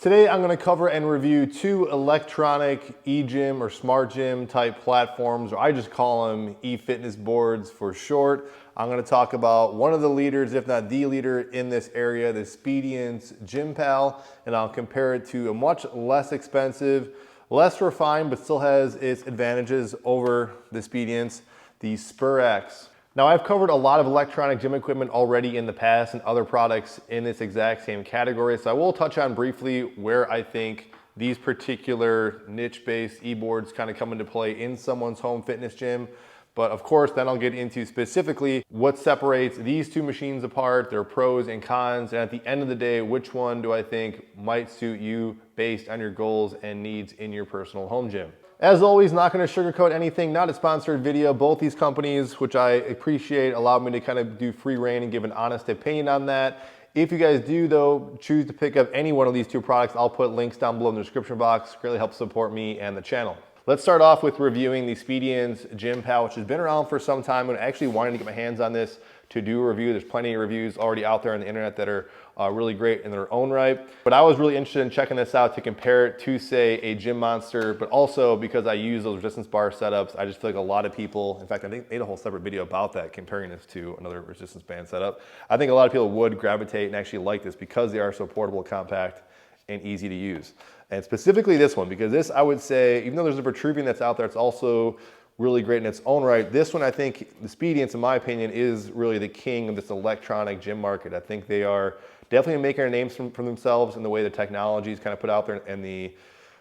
Today I'm going to cover and review two electronic e-gym or smart gym type platforms, or I just call them e-fitness boards for short. I'm going to talk about one of the leaders, if not the leader in this area, the Speediance Gym Pal, and I'll compare it to a much less expensive, less refined, but still has its advantages over the Speediance, the Sperax. Now, I've covered a lot of electronic gym equipment already in the past and other products in this exact same category, so I will touch on briefly where I think these particular niche-based e-boards kind of come into play in someone's home fitness gym. But of course, then I'll get into specifically what separates these two machines apart, their pros and cons, and at the end of the day, which one do I think might suit you based on your goals and needs in your personal home gym. As always, not going to sugarcoat anything, not a sponsored video. Both these companies, which I appreciate, allow me to kind of do free reign and give an honest opinion on that. If you guys do, though, choose to pick up any one of these two products, I'll put links down below in the description box. Greatly helps support me and the channel. Let's start off with reviewing the Speediance Gym Pal, which has been around for some time, and actually wanting to get my hands on this to do a review. There's plenty of reviews already out there on the internet that are really great in their own right. But I was really interested in checking this out to compare it to, say, a Gym Monster, but also because I use those resistance bar setups, I just feel like a lot of people, in fact, I think I made a whole separate video about that, comparing this to another resistance band setup. I think a lot of people would gravitate and actually like this because they are so portable, compact, and easy to use. And specifically this one, because this, I would say, even though there's a Vitruvian that's out there, it's also really great in its own right. This one, I think, the Speediance, in my opinion, is really the king of this electronic gym market. I think they are definitely making a name for themselves in the way the technology is kind of put out there and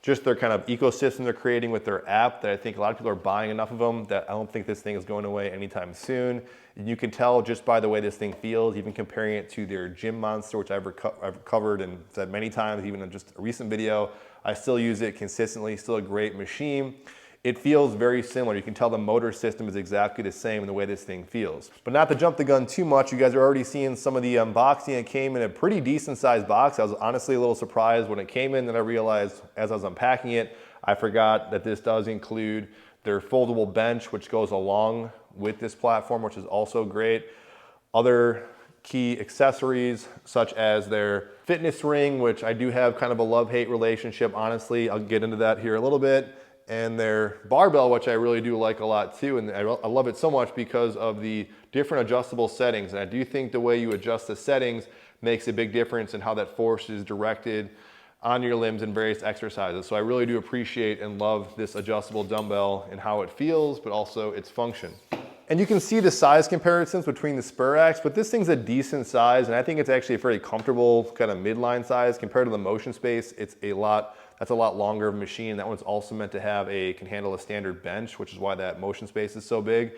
just their kind of ecosystem they're creating with their app, that I think a lot of people are buying enough of them that I don't think this thing is going away anytime soon. And you can tell just by the way this thing feels, even comparing it to their Gym Monster, which I've covered and said many times, even in just a recent video. I still use it consistently, still a great machine. It feels very similar. You can tell the motor system is exactly the same in the way this thing feels. But not to jump the gun too much, you guys are already seeing some of the unboxing. It came in a pretty decent sized box. I was honestly a little surprised when it came in, then I realized as I was unpacking it, I forgot that this does include their foldable bench, which goes along with this platform, which is also great. Other key accessories, such as their fitness ring, which I do have kind of a love-hate relationship, honestly. I'll get into that here a little bit. And their barbell, which I really do like a lot too. And I love it so much because of the different adjustable settings. And I do think the way you adjust the settings makes a big difference in how that force is directed on your limbs in various exercises. So I really do appreciate and love this adjustable dumbbell and how it feels, but also its function. And you can see the size comparisons between the Sperax, but this thing's a decent size, and I think it's actually a very comfortable kind of midline size compared to the Motion Space. That's a lot longer of a machine. That one's also meant to can handle a standard bench, which is why that Motion Space is so big.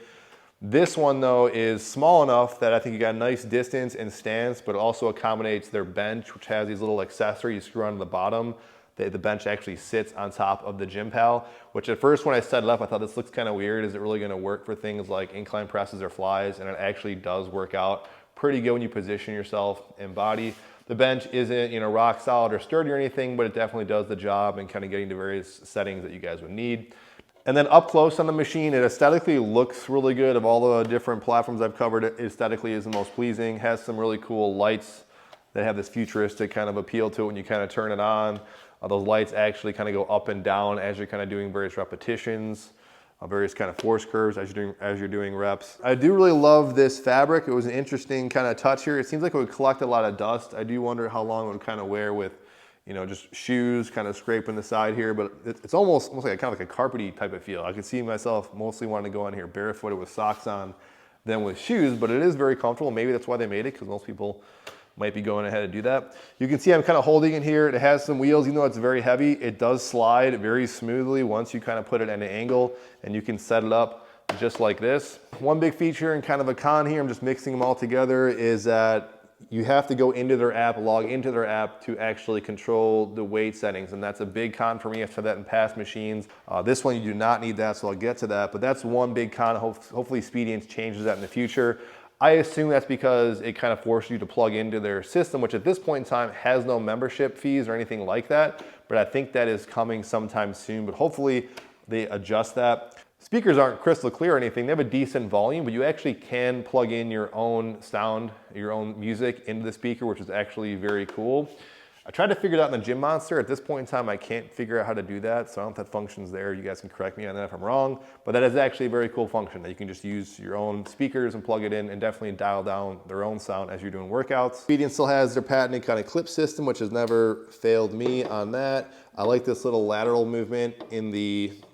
This one though is small enough that I think you got a nice distance and stance, but it also accommodates their bench, which has these little accessories you screw onto the bottom. The bench actually sits on top of the Gym Pal, which at first when I set it up, I thought this looks kind of weird. Is it really gonna work for things like incline presses or flies? And it actually does work out pretty good when you position yourself and body. The bench isn't, rock solid or sturdy or anything, but it definitely does the job in kind of getting to various settings that you guys would need. And then up close on the machine, it aesthetically looks really good. Of all the different platforms I've covered, it aesthetically is the most pleasing. Has some really cool lights that have this futuristic kind of appeal to it when you kind of turn it on. Those lights actually kind of go up and down as you're kind of doing various repetitions, various kind of force curves as you're doing reps. I do really love this fabric. It was an interesting kind of touch here. It seems like it would collect a lot of dust. I do wonder how long it would kind of wear with, just shoes kind of scraping the side here, but it's almost like kind of like a carpety type of feel. I could see myself mostly wanting to go on here barefooted with socks on than with shoes, but it is very comfortable. Maybe that's why they made it, because most people might be going ahead to do that. You can see I'm kind of holding it here. It has some wheels, even though it's very heavy, it does slide very smoothly once you kind of put it at an angle, and you can set it up just like this. One big feature and kind of a con here, I'm just mixing them all together, is that you have to go into their app, log into their app to actually control the weight settings. And that's a big con for me. I've said that in past machines. This one, you do not need that, so I'll get to that. But that's one big con. Hopefully Speediance changes that in the future. I assume that's because it kind of forces you to plug into their system, which at this point in time has no membership fees or anything like that. But I think that is coming sometime soon, but hopefully they adjust that. Speakers aren't crystal clear or anything. They have a decent volume, but you actually can plug in your own sound, your own music into the speaker, which is actually very cool. I tried to figure it out in the Gym Monster. At this point in time, I can't figure out how to do that, so I don't know if that function's there. You guys can correct me on that if I'm wrong, but that is actually a very cool function that you can just use your own speakers and plug it in and definitely dial down their own sound as you're doing workouts. Speediance still has their patented kind of clip system, which has never failed me on that. I like this little lateral movement in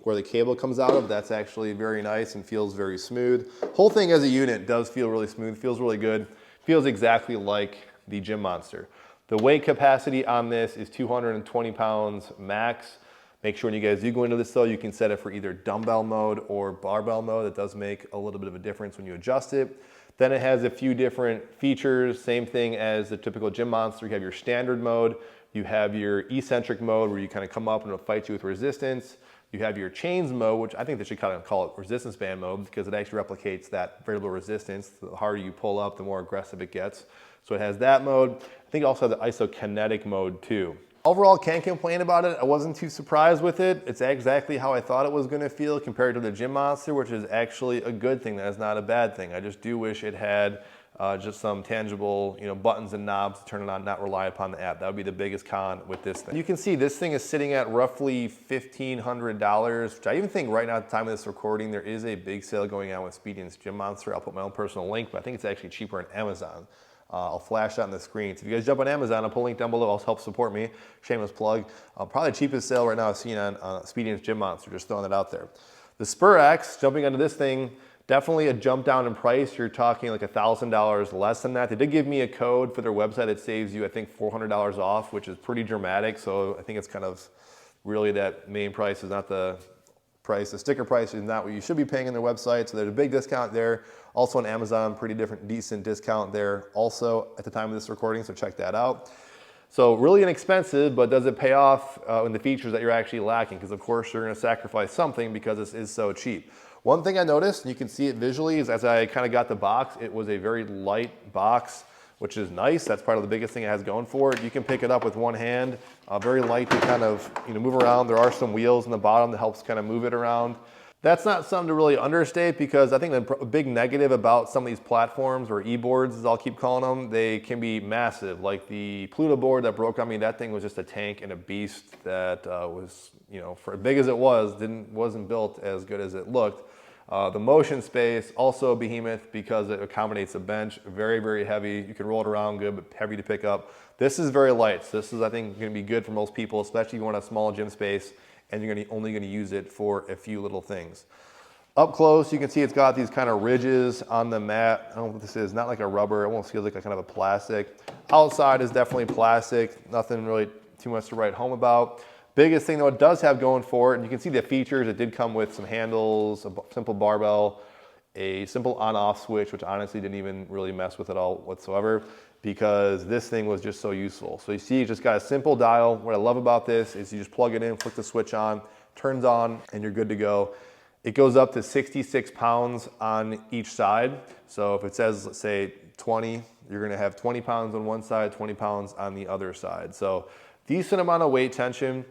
where the cable comes out of. That's actually very nice and feels very smooth. Whole thing as a unit does feel really smooth, feels really good. Feels exactly like the Gym Monster. The weight capacity on this is 220 pounds max. Make sure when you guys do go into this though, you can set it for either dumbbell mode or barbell mode. It does make a little bit of a difference when you adjust it. Then it has a few different features, same thing as the typical Gym Monster. You have your standard mode, you have your eccentric mode where you kind of come up and it'll fight you with resistance. You have your chains mode, which I think they should kind of call it resistance band mode because it actually replicates that variable resistance. The harder you pull up, the more aggressive it gets. So it has that mode. I think it also has the isokinetic mode too. Overall, can't complain about it. I wasn't too surprised with it. It's exactly how I thought it was gonna feel compared to the Gym Monster, which is actually a good thing. That is not a bad thing. I just do wish it had just some tangible, buttons and knobs to turn it on, not rely upon the app. That would be the biggest con with this thing. You can see this thing is sitting at roughly $1,500, which I even think right now at the time of this recording, there is a big sale going on with Speediance Gym Monster. I'll put my own personal link, but I think it's actually cheaper on Amazon. I'll flash that on the screen. So if you guys jump on Amazon, I'll put a link down below. I'll help support me. Shameless plug. Probably the cheapest sale right now I've seen on Speediance Gym Monster. Just throwing that out there. The Sperax, jumping onto this thing, definitely a jump down in price. You're talking like $1,000 less than that. They did give me a code for their website that saves you, I think, $400 off, which is pretty dramatic. So I think it's kind of really that main price is not the price. The sticker price is not what you should be paying on their website. So there's a big discount there. Also on Amazon, pretty decent discount there also at the time of this recording. So check that out. So really inexpensive, but does it pay off in the features that you're actually lacking? Because of course you're gonna sacrifice something because this is so cheap. One thing I noticed, and you can see it visually, is as I kind of got the box, it was a very light box, which is nice. That's part of the biggest thing it has going for it. You can pick it up with one hand, very light to kind of move around. There are some wheels in the bottom that helps kind of move it around. That's not something to really understate because I think the big negative about some of these platforms, or e-boards as I'll keep calling them, they can be massive. Like the Pluto board that broke on me, that thing was just a tank and a beast that was, for as big as it was, wasn't built as good as it looked. The motion space, also a behemoth because it accommodates a bench, very, very heavy. You can roll it around good, but heavy to pick up. This is very light, so this is, I think, gonna be good for most people, especially if you want a small gym space and you're only gonna use it for a few little things. Up close, you can see it's got these kind of ridges on the mat. I don't know what this is, not like a rubber, it almost feels like a kind of a plastic. Outside is definitely plastic, nothing really too much to write home about. Biggest thing though it does have going for it, and you can see the features, it did come with some handles, a simple barbell, a simple on-off switch, which honestly didn't even really mess with it all whatsoever because this thing was just so useful. So you see you just got a simple dial. What I love about this is you just plug it in, flick the switch on, turns on, and you're good to go. It goes up to 66 pounds on each side. So if it says, let's say 20, you're gonna have 20 pounds on one side, 20 pounds on the other side. So decent amount of weight tension.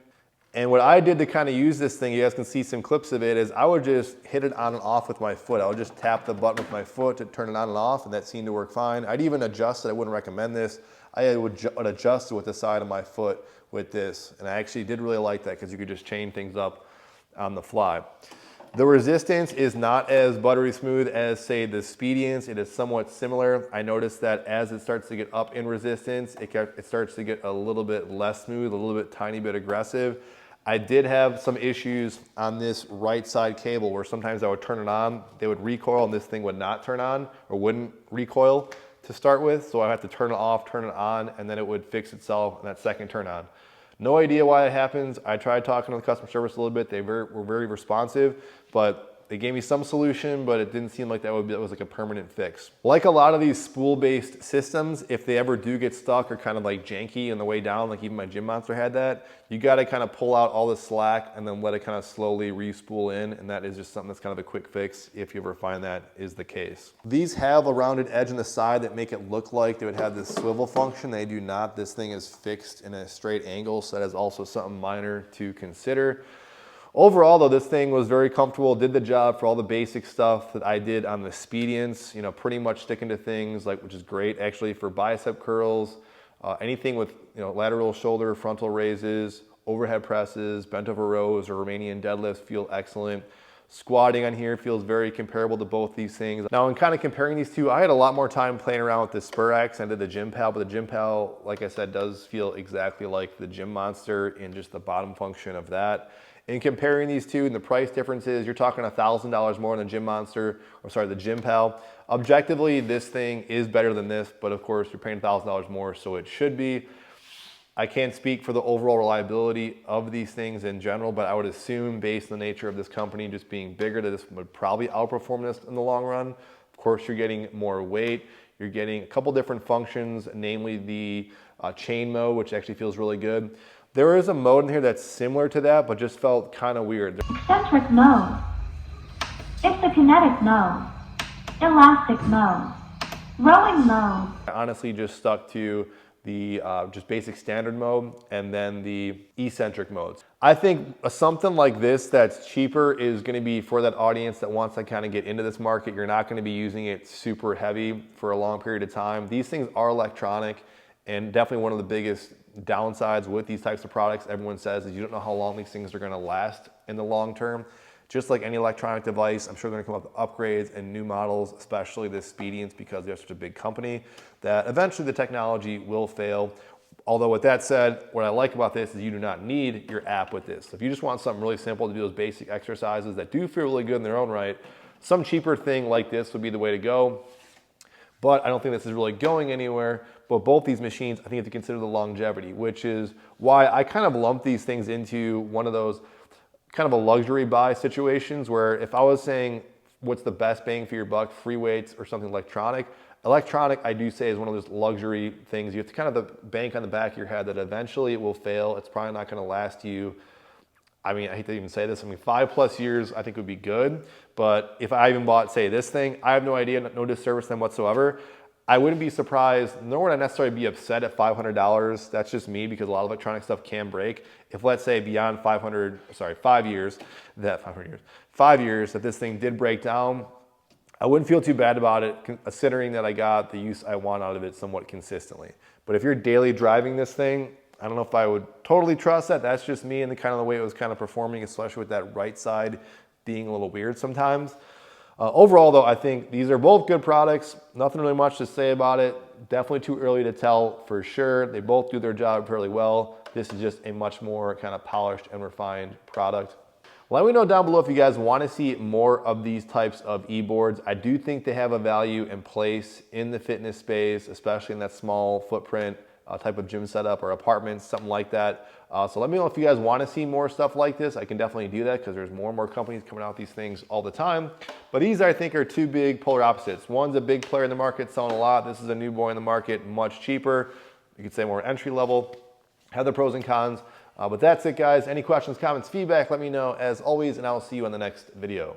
And what I did to kind of use this thing, you guys can see some clips of it, is I would just hit it on and off with my foot. I would just tap the button with my foot to turn it on and off, and that seemed to work fine. I'd even adjust it. I wouldn't recommend this. I would adjust it with the side of my foot with this. And I actually did really like that because you could just chain things up on the fly. The resistance is not as buttery smooth as, say, the Speediance. It is somewhat similar. I noticed that as it starts to get up in resistance, it starts to get a little bit less smooth, a little bit tiny bit aggressive. I did have some issues on this right side cable where sometimes I would turn it on, they would recoil, and this thing would not turn on or wouldn't recoil to start with. So I had to turn it off, turn it on, and then it would fix itself in that second turn on. No idea why it happens. I tried talking to the customer service a little bit. They were very responsive, but they gave me some solution, but it didn't seem like that was like a permanent fix. Like a lot of these spool-based systems, if they ever do get stuck or kind of like janky on the way down, like even my Gym Monster had that, you gotta kind of pull out all the slack and then let it kind of slowly re-spool in, and that is just something that's kind of a quick fix if you ever find that is the case. These have a rounded edge on the side that make it look like they would have this swivel function. They do not. This thing is fixed in a straight angle, so that is also something minor to consider. Overall though, this thing was very comfortable, did the job for all the basic stuff that I did on the Speediance, pretty much sticking to things like, which is great actually for bicep curls, Anything with lateral shoulder, frontal raises, overhead presses, bent over rows, or Romanian deadlifts feel excellent. Squatting on here feels very comparable to both these things. Now, in kind of comparing these two, I had a lot more time playing around with the Sperax and the Gym Pal, but the Gym Pal, like I said, does feel exactly like the Gym Monster in just the bottom function of that. In comparing these two and the price differences, you're talking $1,000 more than the Gym Monster, or sorry, the Gym Pal. Objectively, this thing is better than this, but of course, you're paying $1,000 more, so it should be. I can't speak for the overall reliability of these things in general, but I would assume based on the nature of this company just being bigger that this would probably outperform this in the long run. Of course, you're getting more weight. You're getting a couple different functions, namely the chain mode, which actually feels really good. There is a mode in here that's similar to that, but just felt kind of weird. Eccentric mode. It's the kinetic mode. Elastic mode. Rowing mode. I honestly just stuck to the just basic standard mode and then the eccentric modes. I think something like this that's cheaper is going to be for that audience that wants to kind of get into this market. You're not going to be using it super heavy for a long period of time. These things are electronic, and definitely one of the biggest downsides with these types of products, everyone says, is you don't know how long these things are going to last in the long term. Just like any electronic device, I'm sure they're going to come up with upgrades and new models, especially this Speediance, because they're such a big company, that eventually the technology will fail. Although with that said, what I like about this is you do not need your app with this. If you just want something really simple to do those basic exercises that do feel really good in their own right, some cheaper thing like this would be the way to go. But I don't think this is really going anywhere. But both these machines, I think you have to consider the longevity, which is why I kind of lump these things into one of those kind of a luxury buy situations where if I was saying what's the best bang for your buck, free weights or something electronic, I do say is one of those luxury things. You have to kind of bank on the back of your head that eventually it will fail. It's probably not going to last you. I mean, I hate to even say this. I mean, 5+ years I think would be good. But if I even bought, say, this thing, I have no idea, no disservice to them whatsoever. I wouldn't be surprised, nor would I necessarily be upset at $500. That's just me, because a lot of electronic stuff can break. If, let's say, beyond 5 years, that this thing did break down, I wouldn't feel too bad about it, considering that I got the use I want out of it somewhat consistently. But if you're daily driving this thing, I don't know if I would totally trust that. That's just me and the kind of the way it was kind of performing, especially with that right side being a little weird sometimes. Overall, though, I think these are both good products. Nothing really much to say about it. Definitely too early to tell for sure. They both do their job fairly well. This is just a much more kind of polished and refined product. Let me know down below if you guys want to see more of these types of e-boards. I do think they have a value and place in the fitness space, especially in that small footprint type of gym setup or apartments, something like that. So let me know if you guys want to see more stuff like this. I can definitely do that because there's more and more companies coming out with these things all the time. But these, I think, are two big polar opposites. One's a big player in the market selling a lot. This is a new boy in the market, much cheaper. You could say more entry level. Have the pros and cons. But that's it, guys. Any questions, comments, feedback, let me know as always, and I'll see you on the next video.